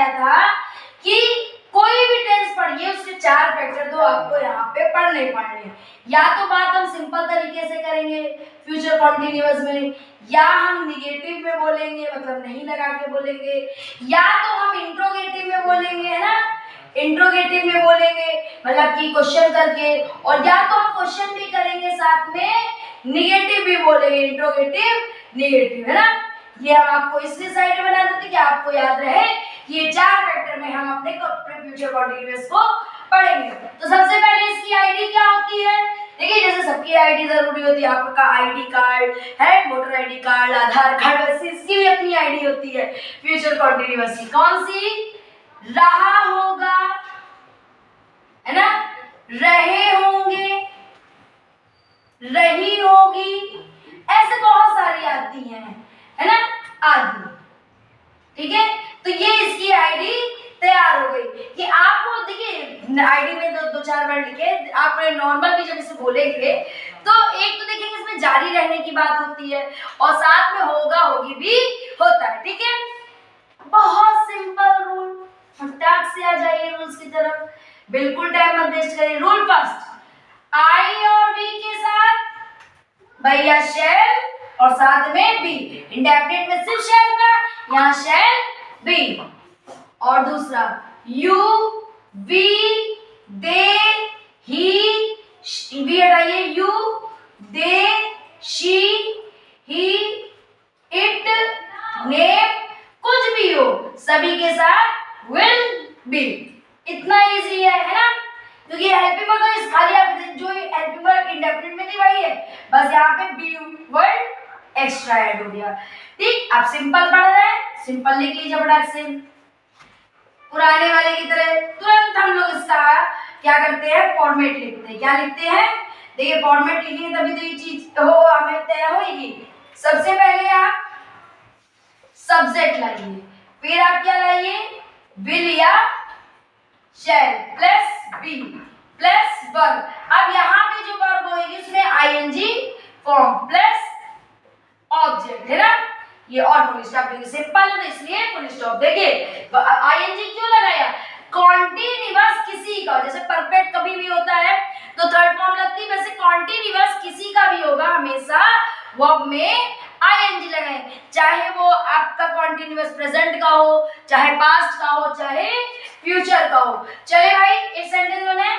बताया था कि कोई भी टेंस पढ़िए उसके 4 फैक्टर तो आपको यहाँ पे पढ़ने पड़ने। या तो बात हम सिंपल तरीके से करेंगे फ्यूचर कॉन्टिन्यूअस में, या हम निगेटिव में बोलेंगे मतलब नहीं लगा के बोलेंगे, या तो हम इंट्रोगेटिव में बोलेंगे, है ना, इंट्रोगेटिव में बोलेंगे मतलब कि क्वेश्चन करके, और या तो हम क्वेश्चन भी करेंगे साथ में निगेटिव भी बोलेंगे, इंट्रोगेटिव निगेटिव, है ना। ये हम आपको इसलिए साइड में बना देते कि आपको याद रहे कि ये 4 फैक्टर में हम अपने फ्यूचर कॉन्टिन्यूअस को पढ़ेंगे। तो सबसे पहले इसकी आईडी क्या होती है? देखिए जैसे सबकी आईडी जरूरी होती है, आपका आईडी कार्ड है, वोटर आईडी कार्ड, आधार कार्ड, वैसे इसकी भी अपनी आईडी होती है फ्यूचर कॉन्टिन्यूअस की। कौन सी? रहा होगा, है ना, रहे होंगे, रही होगी, ऐसे बहुत सारी आती हैं, है ना, आदि। ठीक है, तो ये इसकी आईडी तैयार हो गई कि आपको देखिए आईडी में दो चार वर्ड लिखे, आप नॉर्मल भी जब इसे बोलेंगे तो एक तो देखेंगे इसमें जारी रहने की बात होती है और साथ में होगा होगी भी होता है। ठीक है, बहुत सिंपल रूल, फटाक से आ जाइए रूल्स की तरफ, बिल्कुल टाइम मत वेस्ट करिए। रूल फर्स्ट, आई और बी के साथ भैया शैल और साथ में बी, इंडेफिनिट में सिर्फ शैल का, यहाँ शैल बी। और दूसरा you we they he, we हटाइए, you they she he it name, कुछ भी हो सभी के साथ विल बी। इतना इजी है ना, क्योंकि हेल्पिंग वर्ड तो इस खाली आप जो हेल्पिंग वर्ड इंडेफिनिट में थी वही है, बस यहाँ पे बी वर्ड एक्स्ट्रा ऐड हो गया। ठीक, आप सिंपल पढ़ रहे हैं, सिंपल लिख लीजिए फटाक से, पुराने वाले की तरह तुरंत हम लोग इसका क्या करते हैं, फॉर्मेट लिखते हैं। क्या लिखते हैं? देखिए फॉर्मेट लिखेंगे तभी तो ये चीज हो हमें तय होगी। सबसे पहले आप सब्जेक्ट लाइए, फिर आप क्या लाइए, विल या shall plus be plus verb. अब यहाँ पे जो वर्ब होगी उसमें आईएनजी फॉर्म प्लस ऑब्जेक्ट, है ना, ये और फुल स्टॉप देंगे, सिंपल है तो इसलिए फुल स्टॉप। देखिए आईएनजी क्यों लगाया, कॉन्टिन्यूअस किसी का, जैसे परफेक्ट कभी भी होता है तो थर्ड फॉर्म लगती है, वैसे कॉन्टिन्यूअस किसी का भी होगा हमेशा वर्ब में आईएनजी लगाएं, चाहे वो आपका कॉन्टिन्यूअस प्रेजेंट का हो, चाहे पास्ट का हो, चाहे फ्यूचर का हो। चले भाई एक सेंटेंस बने,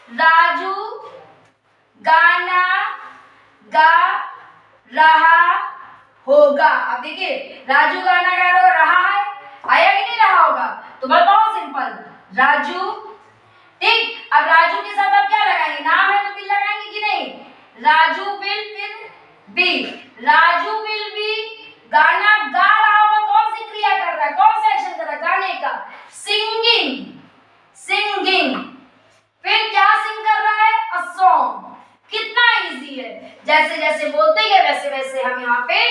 राजू गाना गा रहा होगा। अब देखिए राजू गाना गा रहा है, आया कि नहीं रहा होगा, तो बहुत सिंपल, राजू। ठीक, अब राजू के साथ आप क्या लगाएंगे, नाम है तो विल लगाएंगे कि नहीं, राजू विल फिर बी, राजू विल बी गाना गा रहा होगा, कौन सी क्रिया कर रहा है, कौन सा एक्शन कर रहा है, गाने का, सिंगिंग, सिंगिंग, फिर क्या सिंग कर रहा है, अ सॉन्ग। कितना इजी है, जैसे जैसे बोलते गए वैसे वैसे हम यहाँ पे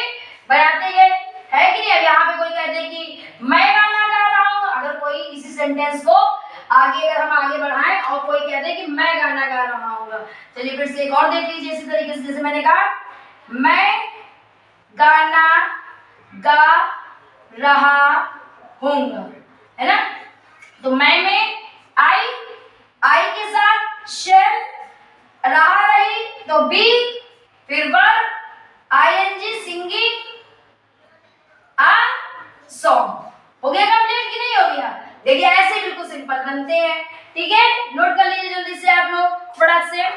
बनाते गए, है कि नहीं। अब यहाँ पे कोई कहते हैं कि मैं गाना गा रहा हूँ, अगर कोई इसी सेंटेंस को आगे अगर हम आगे बढ़ाएं और कोई कहते हैं कि मैं गाना गा रहा हूँ, चलिए फिर से एक और देख लीजिए इसी तरीके से, जैसे मैंने कहा मैं गाना गा रहा हूँगा, है ना, तो मैं में आई के साथ शैल, रहा रही तो बी, फिर verb ING singing a song. हो गया कंप्लीट कि नहीं हो गया? देखिए ऐसे बिल्कुल सिंपल बनते हैं। ठीक है, नोट कर लीजिए जल्दी से आप लोग फटाक से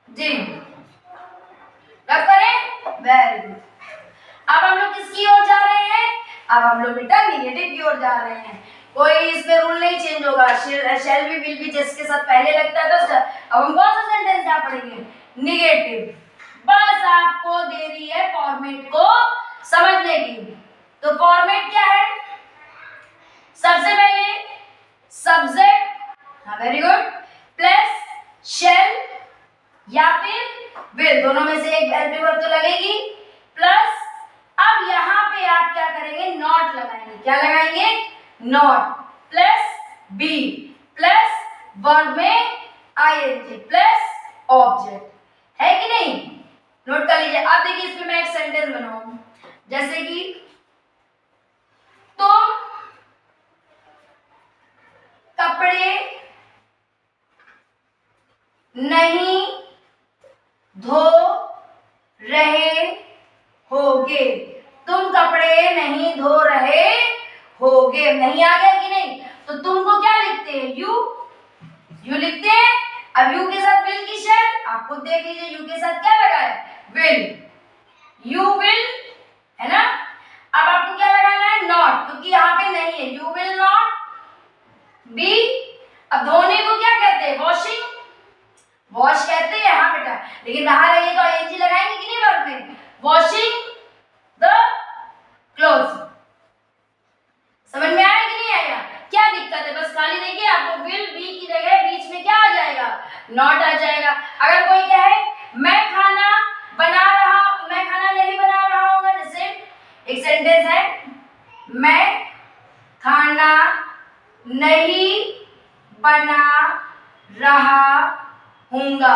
जी, रख करें, वेरी गुड। अब हम लोग किसकी ओर जा रहे हैं, अब हम लोग बेटा निगेटिव की ओर जा रहे हैं। कोई इसमें रूल नहीं चेंज होगा, शैल भी विल भी जिसके साथ पहले लगता है तो अब हम कौन सा सेंटेंस यहाँ पढ़ेंगे, निगेटिव। बस आपको देरी है फॉर्मेट को समझने की। तो फॉर्मेट क्या है, सबसे पहले सब्जेक्ट, हाँ वेरी गुड, प्लस शैल या फिर विल, दोनों में से एक हेल्पिंग वर्ब तो लगेगी, प्लस अब यहाँ पे आप क्या करेंगे, नॉट लगाएंगे। क्या लगाएंगे, not, plus be plus verb में आईएनजी प्लस ऑब्जेक्ट, है कि नहीं। नोट कर लीजिए। अब देखिए इसमें मैं एक सेंटेंस बनाऊं, जैसे कि कपड़े नहीं धो रहे होगे। तुम कपड़े नहीं धो रहे होगे। नहीं आ गया कि नहीं? तो तुमको क्या लिखते हैं? यू लिखते हैं। अब यू के साथ विल की शेल, आप खुद देख लीजिए यू के साथ क्या लगा है? विल। यू विल, है ना? अब आपको क्या लगाना है? नॉट, क्योंकि यहाँ पे नहीं है। You will not be. अब धोने को क्या कहते हैं? वॉशिंग, वॉश कहते हैं। हाँ बेटा, लेकिन बाहर आइए तो आईएनजी लगाएंगे कि नहीं वर्ब में? Washing the clothes. समझ में आया कि नहीं आया? क्या दिक्कत है? बस खाली देखिए, आपको विल बी की जगह बीच में क्या आ जाएगा? नॉट आ जाएगा। अगर कोई कहे मैं खाना नहीं बना रहा हूँ, जैसे एक सेंटेंस है, मैं खाना नहीं बना रहा हूँगा।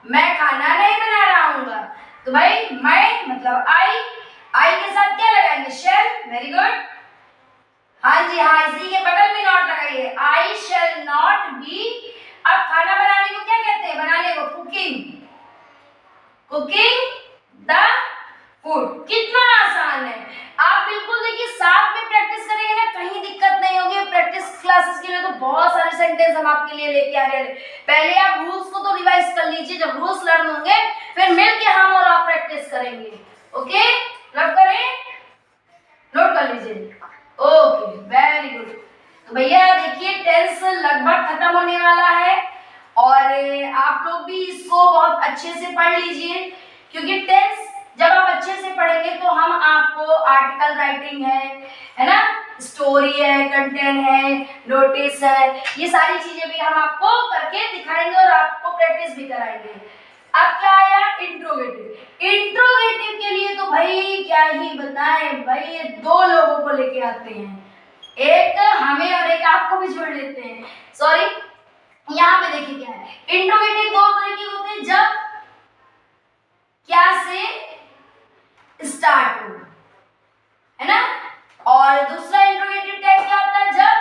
मैं खाना नहीं बना रहा हूँगा। तो भाई मैं मतलब आई के साथ क्या लगाएंगे? शेल। Very good. हाँ जी, हाँ, इसी के बगल में नॉट लगाइए। I shall not be. अब खाना बनाने को क्या कहते हैं? बनाने को कुकिंग। Cooking the food. कितना आसान है। आप बिल्कुल देखिए साथ में प्रैक्टिस करेंगे ना, कहीं दिक्कत नहीं होगी। प्रैक्टिस क्लासेस के लिए तो बहुत सारे सेंटेंस हम आपके लिए लेके आ रहे हैं। पहले आप रूल्स को तो रिवाइज कर लीजिए। जब रूल्स लर्न होंगे फिर मिलके हम और आप प्रैक्टिस करेंगे। ओके, रब करें, नोट कर लीजिए। Okay, very good. तो भैया देखिए टेंस लगभग खत्म होने वाला है और आप लोग भी इसको बहुत अच्छे से पढ़ लीजिए, क्योंकि टेंस जब आप अच्छे से पढ़ेंगे तो हम आपको आर्टिकल राइटिंग है ना, स्टोरी है, कंटेंट है, नोटिस है, ये सारी चीजें भी हम आपको करके दिखाएंगे और आपको प्रैक्टिस भी कराएंगे। अब क्या आया? इंट्रोगेटिव। इंट्रोगेटिव के लिए तो भाई क्या ही बताएं भाई, ये दो लोगों को लेके आते हैं, एक हमें और एक आपको भी जोड़ लेते हैं। सॉरी, यहाँ पे देखिए क्या है। इंट्रोगेटिव दो तरह के होते हैं, जब क्या से स्टार्ट हो, है ना, और दूसरा इंट्रोगेटिव टाइप क्या होता है? जब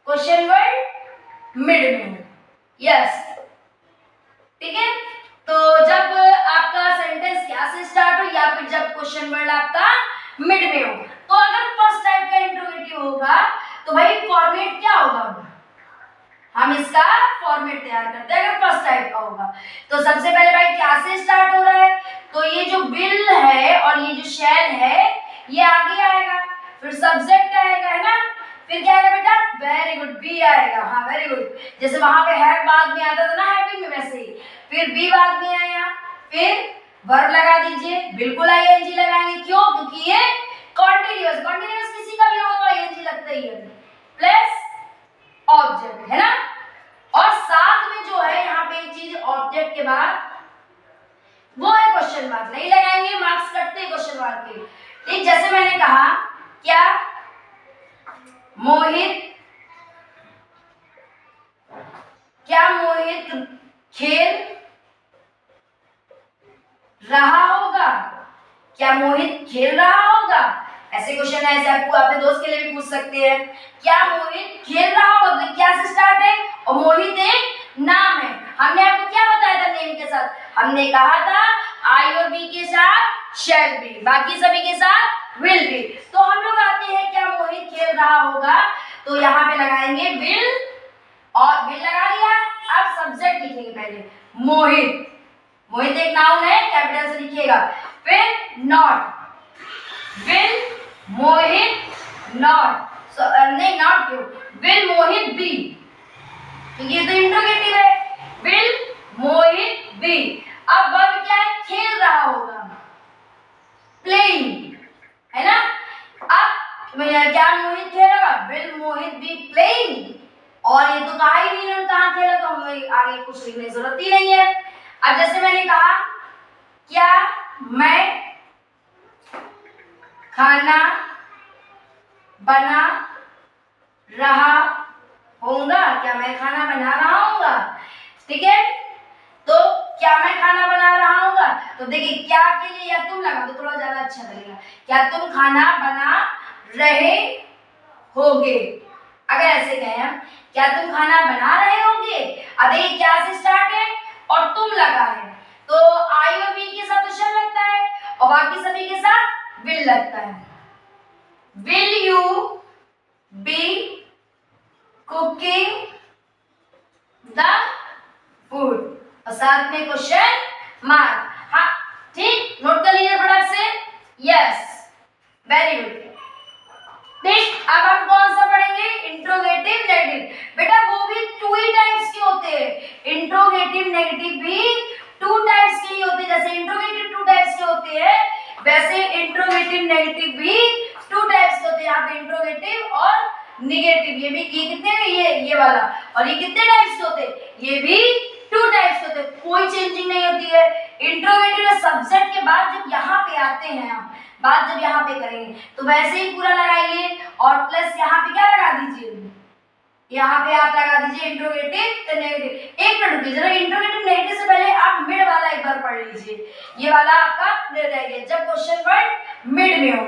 क्वेश्चन वर्ड मिड में हो। यस, ठीक है। तो जब आपका सेंटेंस क्या से स्टार्ट हो या फिर जब क्वेश्चन वर्ड आपका मिड में हो। तो अगर फर्स्ट टाइप का इंट्रोगेटिव होगा तो भाई फॉर्मेट क्या होगा? हम इसका फॉर्मेट तैयार करते हैं अगर फर्स्ट टाइप का होगा। तो सबसे पहले भाई क्या से स्टार्ट हो रहा है? तो ये जो विल है और ये जो शैल है ये आगे आएगा, फिर सब्जेक्ट आएगा, है ना, फिर क्या आएगा बेटा? वेरी गुड, बी आएगा। हाँ वेरी गुड, जैसे वहां पे हैव बाद में आता था ना हैविंग में, वैसे ही फिर बी बाद में आया, फिर वर्ब लगा दीजिए, बिल्कुल आईएनजी लगाएंगे। क्यों? क्योंकि ये कॉन्टिन्यूअस किसी का भी हो तो आईएनजी लगता ही है, प्लस ऑब्जेक्ट, है ना। और साथ में जो है यहाँ पे एक चीज ऑब्जेक्ट के बाद वो है क्वेश्चन मार्क। नहीं लगाएंगे, मार्क्स कटते हैं क्वेश्चन मार्क के। ठीक, जैसे मैंने कहा क्या मोहित खेल रहा होगा? क्या मोहित खेल रहा होगा? ऐसे क्वेश्चन है, ऐसे आपको अपने दोस्त के लिए भी पूछ सकते हैं। क्या मोहित खेल रहा होगा? तो क्या से स्टार्ट है और मोहित एक नाम है। हमने आपको क्या बताया था नेम के साथ? हमने कहा था आई और बी के साथ शैल बी, बाकी सभी के साथ विल बी। तो हम लोग आते हैं क्या मोहित खेल रहा होगा, तो यहाँ पे लगाएंगे विल, और विल लगा लिया। अब सब्जेक्ट लिखेंगे पहले मोहित। मोहित एक नाउन है, कैपिटल से लिखिएगा। फिर नॉट, विल मोहित नॉट, नहीं नॉट क्यों, विल मोहित बी, क्योंकि ये तो इंट्रोगेटिव है। Will Mohit be. अब वर्ब क्या है? खेल रहा होगा, प्लेइंग, है ना। अब क्या मोहित खेलेगा? Will Mohit be playing. और ये तो कहा ही नहीं कहाँ खेला, तो हमें आगे कुछ लिखने की जरूरत ही नहीं है। अब जैसे मैंने कहा क्या मैं खाना बना रहा होऊंगा? क्या मैं खाना बना रहा होऊंगा? ठीक है, तो क्या मैं खाना बना रहा होऊंगा, तो देखिए क्या के लिए या तुम लगा तो थोड़ा ज्यादा अच्छा लगेगा। क्या तुम खाना बना रहे होगे? अगर ऐसे कहें हम, क्या तुम खाना बना रहे होंगे, अब देखिए क्या से स्टार्ट है और तुम लगा है, तो आई और वी के साथ तो शल लगता है और बाकी सभी के साथ विल लगता है। Will you be cooking the food, और साथ में क्वेश्चन मार्क। हाँ ठीक, नोट कर लीजिए फटाक से। Yes, very good. देख अब हम कौन सा पढ़ेंगे, इंट्रोगेटिव नेगेटिव। बेटा वो भी टू ही टाइप्स के होते हैं, इंट्रोगेटिव नेगेटिव भी टू टाइप्स के ही होते हैं। जैसे इंट्रोगेटिव टू टाइप्स के होते हैं वैसे इंट्रोगेटिव नेगेटिव भी टू टाइप्स के होते हैं। यहाँ पे इंट्रोगेटिव और नेगेटिव, ये भी ये कितने हैं, ये वाला, और ये कितने टाइप्स के होते हैं, ये भी टू टाइप्स के होते हैं, कोई चेंजिंग नहीं होती है। इंट्रोगेटिव सब्जेक्ट के बाद जब यहाँ पे आते हैं हम, बात जब यहाँ पे करेंगे तो वैसे ही पूरा लगाइए और प्लस यहाँ पे क्या लगा दीजिए, यहाँ पे आप लगा दीजिए इंट्रोगेटिव नेगेटिव। एक मिनट रुकिए जरा, इंट्रोगेटिव नेगेटिव से पहले आप मिड वाला एक बार पढ़ लीजिए, ये वाला आपका रह गया। जब क्वेश्चन वर्ड मिड में हो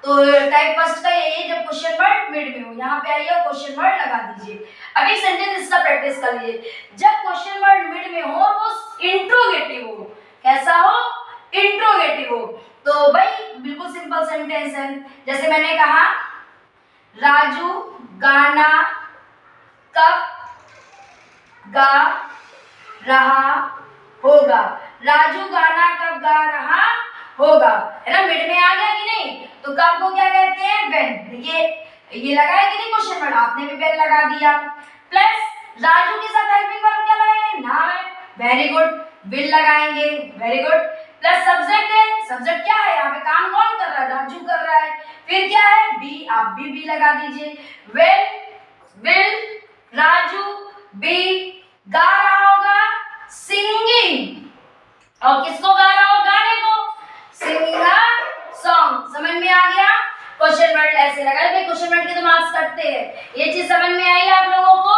तो टाइप फर्स्ट का यही है, जब क्वेश्चन वर्ड मिड में हो यहाँ पे आइए और क्वेश्चन वर्ड लगा दीजिए। अब एक सेंटेंस इसका प्रैक्टिस कर लीजिए। जब क्वेश्चन वर्ड मिड में हो वो इंट्रोगेटिव हो, कैसा हो, इंट्रोगेटिव हो, तो भाई बिल्कुल सिंपल सेंटेंस है। जैसे मैंने कहा राजू गाना कब गा रहा होगा, राजू गाना कब गा रहा होगा, है ना, मिड में आ गया कि नहीं। तो कब को क्या कहते हैं, व्हेन। देखिए ये लगा है कि नहीं क्वेश्चन वर्ड, आपने भी व्हेन लगा दिया। प्लस राजू के साथ हेल्पिंग वर्ब क्या लगाएंगे, नाम है, वेरी गुड, विल लगाएंगे, वेरी गुड। प्लस सब्जेक्ट है, सब्जेक्ट क्या है, यहाँ पे काम कौन कर रहा है, राजू कर रहा है। फिर क्या है, बी, आप भी लगा दीजिए। व्हेन विल राजू बी गा रहा होगा सिंगिंग, और किसको गा रहा हो, गाने को, सिंगिंग अ सॉन्ग। समझ में आ गया, क्वेश्चन वर्ड ऐसे लगा, क्वेश्चन वर्ड के तो मार्क्स कटते हैं, ये चीज समझ में आई आप लोगों को।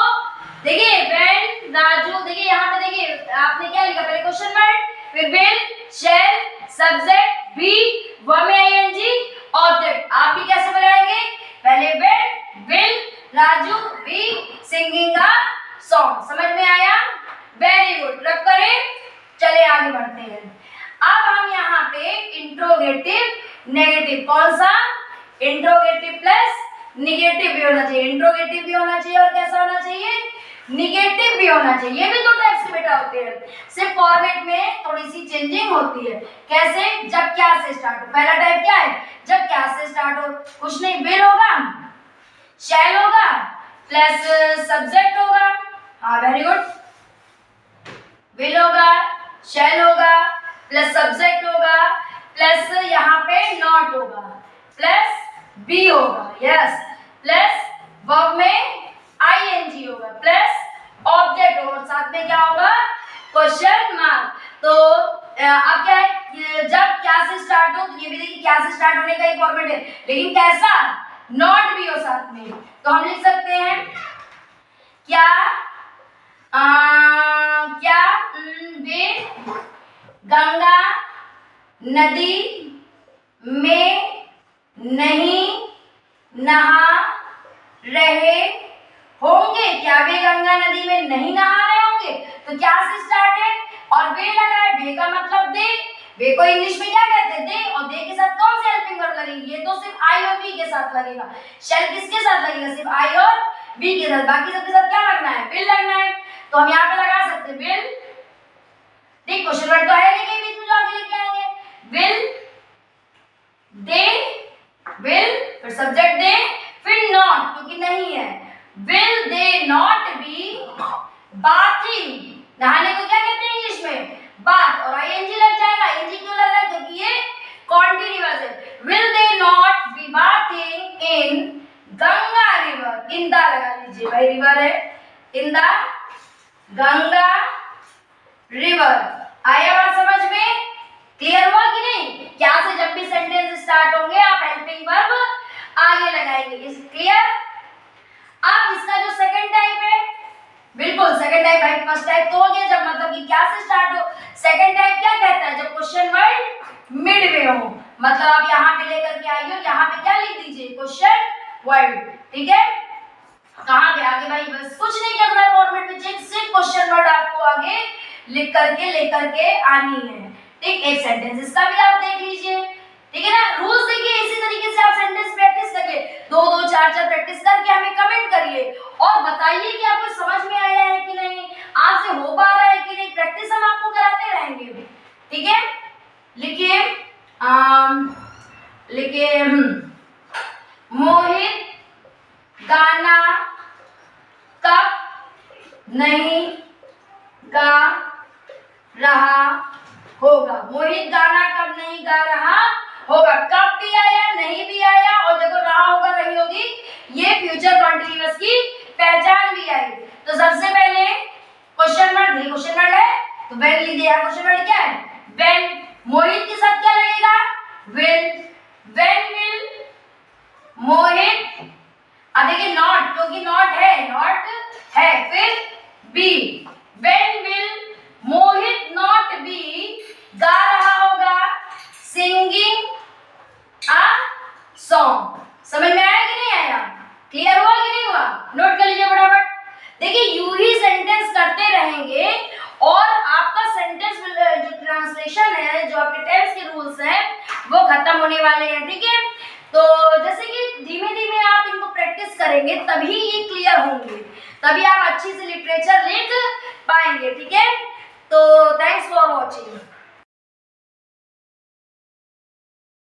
देखिए व्हेन राजू, देखिए यहाँ पे देखिए आपने क्या लिखा, पहले क्वेश्चन वर्ड, फिर will, shall, subject, be, verb में आईएनजी, ऑब्जेक्ट। आप भी कैसे बनाएंगे, पहले when will Raju be singing a song. समझ में आया, वेरी गुड, रब करें, चले आगे बढ़ते हैं। अब हम यहाँ पे इंट्रोगेटिव नेगेटिव, कौन सा, इंट्रोगेटिव प्लस निगेटिव भी होना चाहिए, इंट्रोगेटिव भी होना चाहिए और कैसा होना चाहिए, निगेटिव भी होना चाहिए। ये भी दो टाइप्स के बेटा होते हैं, सिर्फ फॉर्मेट में थोड़ी सी चेंजिंग होती है। कैसे, जब क्या से स्टार्ट हो, पहला टाइप क्या है, जब क्या से स्टार्ट हो, कुछ नहीं, विल होगा, शैल होगा, प्लस सब्जेक्ट होगा, हाँ वेरी गुड, विल होगा, शैल होगा, प्लस सब्जेक्ट होगा, प्लस यहाँ पे नॉट होगा, प्लस बी होगा, यस, प्लस वर्ब में आईएनजी होगा, प्लस ऑब्जेक्ट होगा, साथ में क्या होगा, क्वेश्चन मार्क। तो अब क्या है, जब क्या से स्टार्ट हो, तो ये भी देखिए क्या से स्टार्ट होने का एक फॉर्मेट है, लेकिन कैसा, नॉट भी हो साथ में, तो हम लिख सकते हैं क्या, क्या वे गंगा नदी में नहीं नहा रहे होंगे, क्या वे गंगा नदी में नहीं नहा रहे होंगे, तो क्या से स्टार्ट है और वे लगा है, वे का मतलब दे, वे को इंग्लिश में क्या कहते हैं, दे, और दे के साथ कौन सी हेल्पिंग वर्ब लगेगी, ये तो सिर्फ आई और वी के साथ लगेगा। शैल किसके साथ लगेगा, सिर्फ आई और वी के साथ, बाकी सबके साथ क्या लगना है, विल लगना है। तो हम यहाँ पे लगा सकते हैं विल, देख क्वेश्चन वर्ड तो है लेकिन बीच में जो आगे लेके आएंगे, विल दे, विल, फिर सब्जेक्ट दे, फिर नॉट, क्योंकि नहीं है, will they not be bathing, नहाने को क्या कहते हैं इंग्लिश में, बाथ, और आईएनजी लग जाएगा, आईएनजी क्यों लग रहा है, क्योंकि ये कॉन्टिन्यूअस है। Will they not be bathing in Ganga river, in the लगा लीजिए भाई, रिवर है, इन द गंगा रिवर। आया बात समझ में, क्लियर हुआ कि नहीं, क्या से जब भी सेंटेंस स्टार्ट होंगे आप हेल्पिंग वर्ब आगे लगाएंगे, इज क्लियर। अब इसका जो सेकंड टाइप है, बिल्कुल सेकंड टाइप है, फर्स्ट टाइप तो हो गया जब मतलब कि क्या से स्टार्ट हो, सेकंड टाइप क्या कहता है, जब क्वेश्चन वर्ड मिड में हो, मतलब आप यहाँ पे लेकर के आइए और यहाँ पे क्या लिख दीजिए, क्वेश्चन वर्ड, ठीक है। कहाँ पे आगे भाई, बस कुछ नहीं करना है फॉर्मेट में चेंज, सिर्फ क्वेश्चन वर्ड आपको आगे लिख करके लेकर के आनी है। ठीक, एक सेंटेंस इसका भी आप देख लीजिए, ठीक है ना। रूल्स देखिए, इसी तरीके से आप सेंटेंस प्रैक्टिस करिए, 2-2 4-4 प्रैक्टिस करके हमें कमेंट करिए और बताइए कि आपको समझ में आया है कि नहीं, आपसे हो पा रहा है कि नहीं। प्रैक्टिस हम आपको कराते रहेंगे, ठीक है। लिखिए लिखिए मोहित गाना कब नहीं गा रहा होगा। मोहित गाना कब नहीं गा रहा होगा। कब भी आया, नहीं भी आया, और देखो रहा होगा, रही होगी, ये फ्यूचर कंटीन्यूअस की पहचान भी आई। तो सबसे पहले क्वेश्चन वर्ड, ये क्वेश्चन वर्ड है तो व्हेन लिख दिया। क्वेश्चन वर्ड क्या है, व्हेन। मोहित के साथ क्या लगेगा, विल। व्हेन विल मोहित, अब देखिए नॉट, क्योंकि नॉट है, फिर be. When will Mohit not be गा रहा होगा सिंगिंग अ सॉन्ग। समझ में आया कि नहीं आया, क्लियर हुआ कि नहीं हुआ, नोट कर लीजिए फटाफट। देखिए यूं ही सेंटेंस करते रहेंगे और आपका सेंटेंस जो ट्रांसलेशन है, जो आपके टेंस के रूल्स हैं, वो खत्म होने वाले हैं, ठीक है। तो जैसे कि धीमे धीमे आप इनको प्रैक्टिस करेंगे तभी ये क्लियर होंगे, तभी आप अच्छी से लिटरेचर लिख पाएंगे, ठीक है।